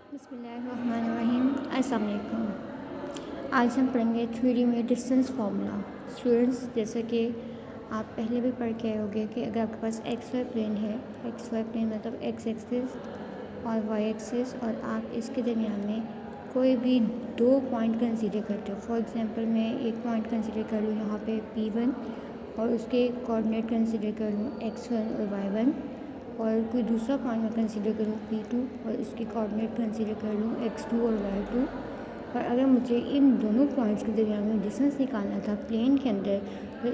बिस्मिल्लाहिर्रहमानिर्रहीम। अस्सलाम वालेकुम। आज हम पढ़ेंगे 3D में डिस्टेंस फार्मूला। स्टूडेंट्स, जैसे कि आप पहले भी पढ़ के आए होंगे कि अगर आपके पास एक्स वाई प्लेन है, एक्स वाई प्लेन मतलब एक्स एक्सिस और वाई एक्सिस, और आप इसके दरमियान में कोई भी दो पॉइंट कंसीडर करते हो। फॉर एग्जांपल मैं एक पॉइंट कंसीडर कर लूँ यहाँ पे P1 और उसके कोऑर्डिनेट कंसीडर कर लूँ x1 और y1, और कोई दूसरा पॉइंट मैं कंसीडर करूँ P2 और इसके कोऑर्डिनेट कंसीडर कर लूँ x2 और y2। और अगर मुझे इन दोनों पॉइंट्स के दरमियान में डिस्टेंस निकालना था प्लेन के अंदर, तो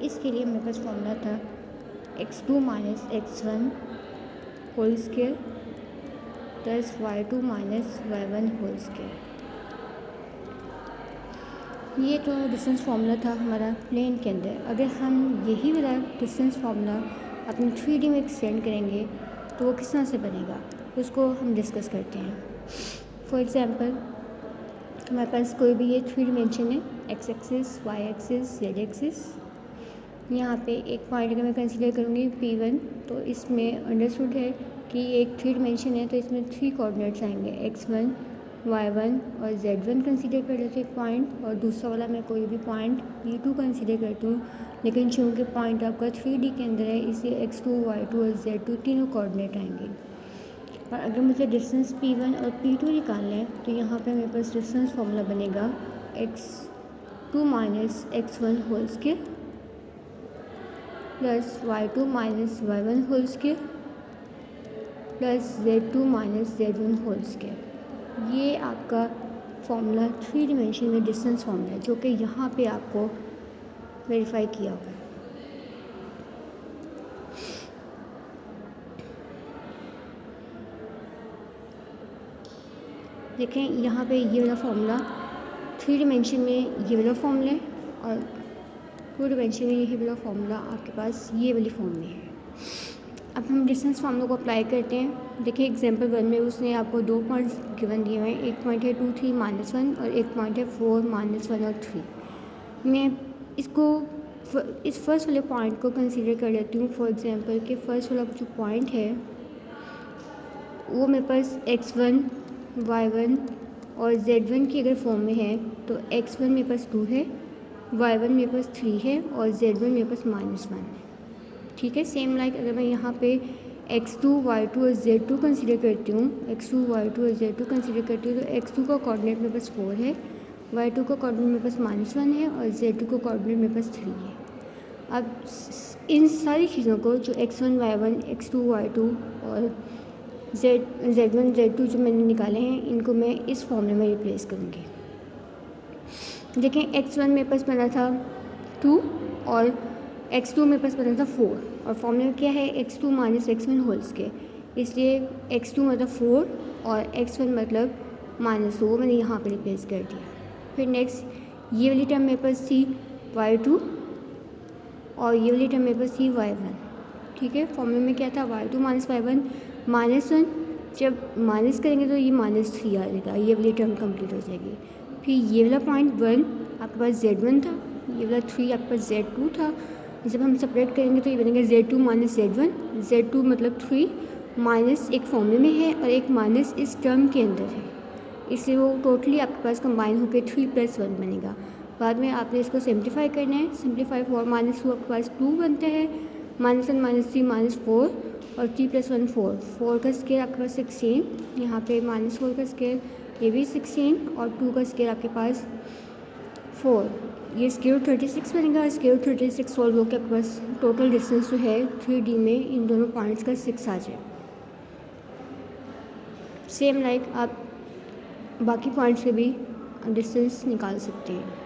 इसके लिए मेरे पास फॉर्मूला था x2 minus x1 whole square plus y2 minus y1 whole square. ये तो डिस्टेंस फार्मूला था हमारा प्लेन के अंदर। अगर हम यही वाला डिस्टेंस फार्मूला अपने 3D में एक्सटेंड करेंगे तो वो किस तरह से बनेगा, उसको हम डिस्कस करते हैं। फॉर एग्जांपल हमारे पास कोई भी ये 3 डिमेंशन है, X axis, Y axis, Z axis. यहाँ पे एक पॉइंट अगर मैं कंसीडर करूँगी P1, तो इसमें अंडरस्टूड है कि एक 3 डिमेंशन है, तो इसमें 3 कोऑर्डिनेट्स आएंगे x1, y1 और z1 कंसीडर कर लेते एक पॉइंट, और दूसरा वाला मैं कोई भी पॉइंट P2 कंसीडर करती हूँ। लेकिन चूँकि पॉइंट आपका 3D के अंदर है, इसलिए x2, y2 और z2 तीनों कोऑर्डिनेट आएंगे। और अगर मुझे डिस्टेंस P1 और P2 निकालना है, तो यहाँ पे मेरे पास डिस्टेंस फार्मूला बनेगा x2 minus x1 whole square plus y2 minus y1 whole square plus z2 minus z1 whole square. ये आपका फॉर्मूला 3 डिमेंशन में डिस्टेंस फार्मूला है, जो कि यहाँ पे आपको वेरीफाई किया होगा। देखें यहाँ पे ये वाला फॉर्मूला 3 डिमेंशन में ये वाला फॉर्मूला है, और 2 डिमेंशन में यही वाला फॉर्मूला आपके पास ये वाली फॉर्म में है। अब हम डिस्टेंस फार्मूला को अप्लाई करते हैं। देखिए एग्जांपल 1 में उसने आपको दो पॉइंट्स गिवन दिए हुए हैं, एक पॉइंट है 2, 3, -1 और एक पॉइंट है 4, -1 और 3। मैं इस फर्स्ट वाले पॉइंट को कंसीडर कर लेती हूँ। फॉर एग्जांपल कि फ़र्स्ट वाला जो पॉइंट है वो मेरे पास x1, y1 और z1 की अगर फॉर्म में है, तो x1 मेरे पास 2 है, y1 मेरे पास 3 है और z1 मेरे पास -1 है। ठीक है। सेम लाइक अगर मैं यहाँ पे x2, y2 और z2 कंसीडर करती हूँ, x2, y2 और z2 कंसीडर करती हूँ, तो x2 का कोऑर्डिनेट मेरे पास 4 है, y2 का कोऑर्डिनेट मेरे पास -1 है और z2 का कोऑर्डिनेट मेरे पास 3 है। अब इन सारी चीज़ों को जो x1, y1, x2, y2 और z1, z2 जो मैंने निकाले हैं, इनको मैं इस फॉर्मूले में रिप्लेस करूँगी। देखें x1 मेरे पास बना था 2 और x2 मेरे पास बना था 4, और फॉर्मूले में क्या है x2 minus x1 whole square, इसलिए x2 मतलब 4 और x1 मतलब -2 मैंने यहाँ पे रिप्लेस कर दिया। फिर नेक्स्ट ये वाली टर्म मेरे पास थी y2 और ये वाली टर्म मेरे पास थी y1। ठीक है। फॉर्मूले में क्या था y2 माइनस y1 -1, जब माइनस करेंगे तो ये -3 आ जाएगा, ये वाली टर्म कंप्लीट हो जाएगी। फिर ये वाला पॉइंट 1 आपके पास z1 था, ये वाला 3 आपके पास z2 था। जब हम सेपरेट करेंगे तो ये बनेगा z2 माइनस z1, z2 मतलब 3 माइनस एक फॉर्मूले में है और एक माइनस इस टर्म के अंदर है, इसलिए वो टोटली आपके पास कंबाइन होकर 3 + 1 बनेगा। बाद में आपने इसको सिंप्लीफाई करना है। सिंप्लीफाई 4 - 2 आपके पास 2 बनता है, -1 -3 -4 और 3 + 1 4। 4 का स्क्वायर आपके पास 16, यहाँ पे -4 का स्क्वायर ये भी 16 और 2 का स्क्वायर आपके पास 4, ये स्क्वायर 36 बनेगा। स्क्वायर 36 सॉल्व होकर आपके पास टोटल डिस्टेंस जो है 3D में इन दोनों पॉइंट्स का 6 आ जाएगा। सेम लाइक आप बाकी पॉइंट्स से भी डिस्टेंस निकाल सकते हैं।